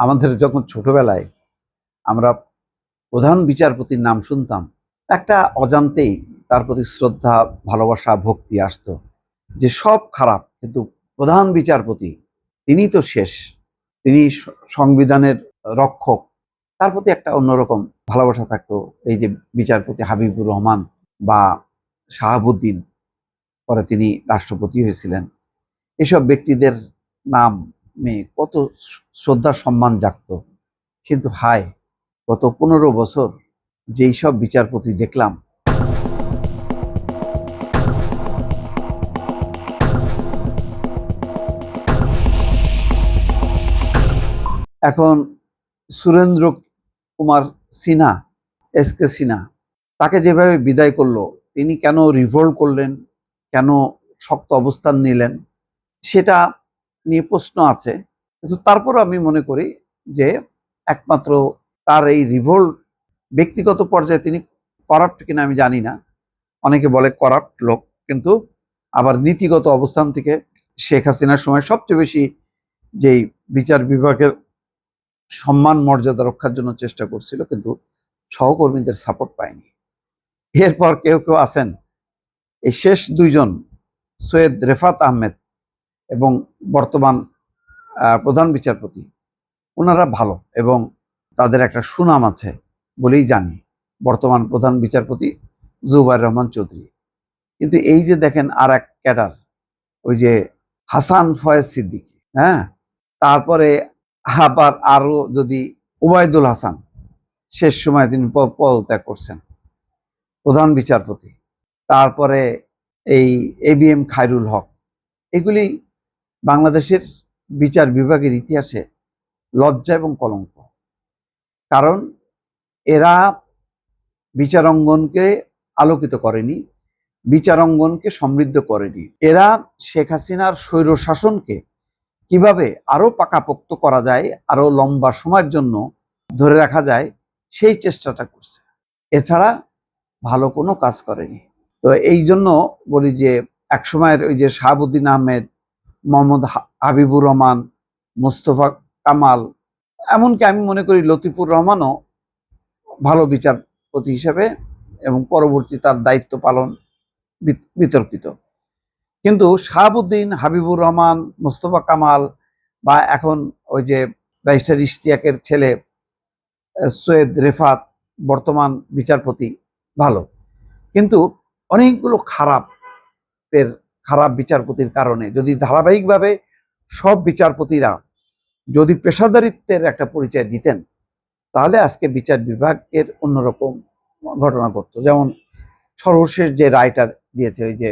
আমাদের যখন ছোটবেলায় আমরা প্রধান বিচারপতির নাম শুনতাম, একটা অজান্তেই তার প্রতি শ্রদ্ধা, ভালোবাসা, ভক্তি আসতো। যে সব খারাপ, কিন্তু প্রধান বিচারপতি তিনি তো শেষ, তিনি সংবিধানের রক্ষক, তার প্রতি একটা অন্যরকম ভালোবাসা থাকতো। এই যে বিচারপতি হাবিবুর রহমান বা শাহাবুদ্দিন, পরে তিনি রাষ্ট্রপতি হয়েছিলেন, এসব ব্যক্তিদের নামে কত শ্রদ্ধা সম্মান জাগতো। কিন্তু হায়, গত 15 বছর যেই সব বিচারপতি দেখলাম, এখন সুরেন্দ্র কুমার সিনহা, এসকে সিনহা, তাকে যেভাবে বিদায় করলো, তিনি কেন রিভোল্ট করলেন, কেন শক্ত অবস্থান নিলেন, সেটা নিয়ে প্রশ্ন আছে। কিন্তু তারপর আমি মনে করি যে একমাত্র তার এই রিভোল্ট, ব্যক্তিগত পর্যায়ে তিনি করাপ্ট কিনা আমি জানি না, অনেকে বলে করাপ্ট লোক, কিন্তু আবার নীতিগত অবস্থান থেকে শেখ হাসিনার সময় সবচেয়ে বেশি যেই বিচার বিভাগের সম্মান মর্যাদা রক্ষার জন্য চেষ্টা করছিল, কিন্তু সহকর্মীদের সাপোর্ট পায়নি। এরপর কেউ কেউ আছেন, এই শেষ দুইজন, সৈয়দ রেফাত আহমেদ এবং বর্তমান প্রধান বিচারপতি, ওনারা ভালো এবং তাদের একটা সুনাম আছে বলেই জানি, বর্তমান প্রধান বিচারপতি জুবাইর রহমান চৌধুরী। কিন্তু এই যে দেখেন আর এক ক্যাডার, ওই যে হাসান ফয়েজ সিদ্দিকী, হ্যাঁ, তারপরে আবার আরো যদি ওবায়দুল হাসান, শেষ সময় তিনি পদত্যাগ করছেন প্রধান বিচারপতি, তারপরে এই ABM খায়রুল হক, এগুলি বাংলাদেশের বিচার বিভাগের ইতিহাসে লজ্জা এবং কলঙ্ক। কারণ এরা বিচারাঙ্গনকে আলোকিত করেনি, বিচারাঙ্গনকে সমৃদ্ধ করেনি। এরা শেখ হাসিনার স্বৈর শাসনকে কিভাবে আরো পাকাপোক্ত করা যায়, আরো লম্বা সময়ের জন্য ধরে রাখা যায়, সেই চেষ্টাটা করছে, এছাড়া ভালো কোনো কাজ করেনি। তো এই জন্য বলি যে একসময়ের ওই যে শাহাবুদ্দিন আহমেদ, মোহাম্মদ হাবিবুর রহমান, মোস্তফা কামাল, এমনকি আমি মনে করি লতিফুর রহমানও ভালো বিচারপতি হিসেবে এবং পরবর্তী তার দায়িত্ব পালন বিতর্কিত। কিন্তু শাহাবুদ্দিন, হাবিবুর রহমান, মোস্তফা কামাল, বা এখন ওই যে ব্যারিস্টার ইশতিয়াকের ছেলে সৈয়দ রেফাত, বর্তমান বিচারপতি, ভালো। কিন্তু অনেকগুলো খারাপ বিচারপতির কারণে যদি ধারাবাহিকভাবে সব বিচারপতিরা যদি পেশাদারিত্বের একটা পরিচয় দিতেন, তাহলে আজকে বিচার বিভাগের অন্যরকম ঘটনা ঘটতো। যেমন সর্বশেষ যে রায়টা দিয়েছে, ওই যে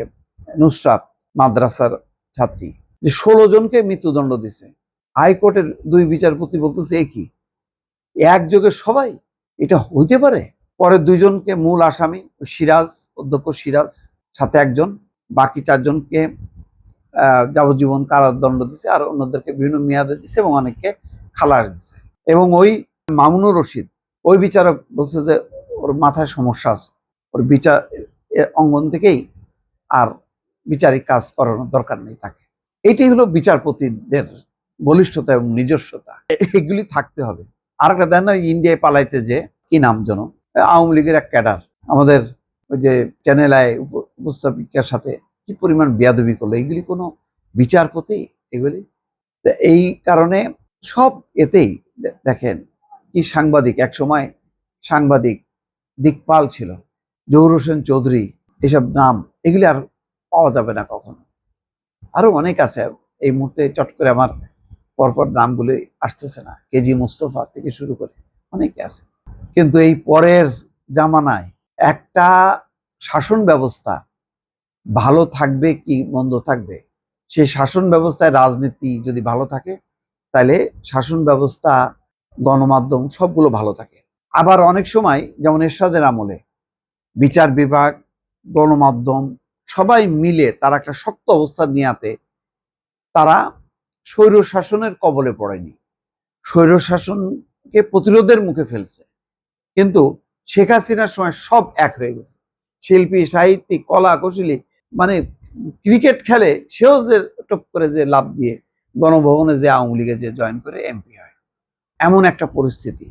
নুসরাত মাদ্রাসার ছাত্রী, যে 16 জনকে মৃত্যুদণ্ড দিছে, হাইকোর্টের 2 বিচারপতি বলতেছে একই, একযোগে সবাই, এটা হইতে পারে? পরে 2 জনকে মূল আসামি, সিরাজ, অধ্যক্ষ সিরাজ, সাথে একজন, বাকি 4 জনকে যাবজ্জীবন কারাদণ্ড দিছে, আর অন্যদেরকে বিভিন্ন মেয়াদে দিছে এবং অনেককে খালাস দিছে। এবং ওই মামুনুর রশিদ, ওই বিচারক বলছে যে ওর মাথায় সমস্যা আছে, ওর বিচার অঙ্গন থেকেই আর বিচারিক কাজ করানোর দরকার নেই তাকে। এটাই হলো বিচারপতিদের বলিষ্ঠতা এবং নিজস্বতা, এগুলি থাকতে হবে। আর একটা দেন না, ইন্ডিয়ায় পালাইতে যে কি নাম যেন, আওয়ামী লীগের এক ক্যাডার, আমাদের ওই যে চ্যানেল আই উপস্থাপিকার সাথে কি পরিমাণ বেয়াদবি করলো, এগুলি কোনো বিচারপতি? এগুলি এই কারণে সব এতেই দেখেন কি সাংবাদিক, এক সময় সাংবাদিক দিকপাল ছিল, জহুর হোসেন চৌধুরী, এসব নাম এগুলি আর পাওয়া যাবে না কখনো। আরো অনেক আছে, এই মুহূর্তে চট করে আমার পরপর নামগুলি আসতেছে না, কেজি মুস্তফা থেকে শুরু করে অনেকে আছে। কিন্তু এই পরের জামানায় একটা শাসন ব্যবস্থা ভালো থাকবে কি মন্দ থাকবে, সেই শাসন ব্যবস্থায় রাজনীতি যদি ভালো থাকে, তাহলে শাসন ব্যবস্থা, গণমাধ্যম সবগুলো ভালো থাকে। আবার অনেক সময় যেমন এরশাদের আমলে বিচার বিভাগ, গণমাধ্যম সবাই মিলে তারা একটা শক্ত অবস্থান নিয়ে তারা স্বৈর শাসনের কবলে পড়েনি, স্বৈর শাসনকে প্রতিরোধের মুখে ফেলছে। কিন্তু শেখ হাসিনার সময় সব এক হয়ে গেছে, শিল্পী, সাহিত্যিক, কলা কৌশলী, মানে ক্রিকেট খেলে সেও যে টপ করে যে লাভ দিয়ে গণভবনে যে আওয়ামী লীগে যে জয়েন করে MP হয়, এমন একটা পরিস্থিতি,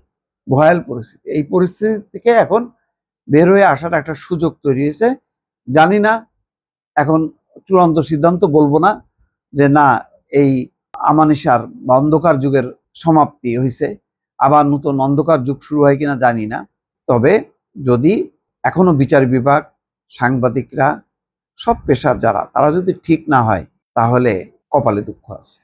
ভয়াল পরিস্থিতি। এই পরিস্থিতি থেকে এখন বের হয়ে আসার একটা সুযোগ তৈরি হয়েছে। জানি না, এখন চূড়ান্ত সিদ্ধান্ত বলবো না যে না এই আমানিশার বা অন্ধকার যুগের সমাপ্তি হয়েছে, আবার নতুন অন্ধকার যুগ শুরু হয় কিনা জানি না। তবে যদি এখনো বিচার বিভাগ, সাংবাদিকরা, সব পেশার যারা, তারা যদি ঠিক না হয় তাহলে কপালে দুঃখ আছে।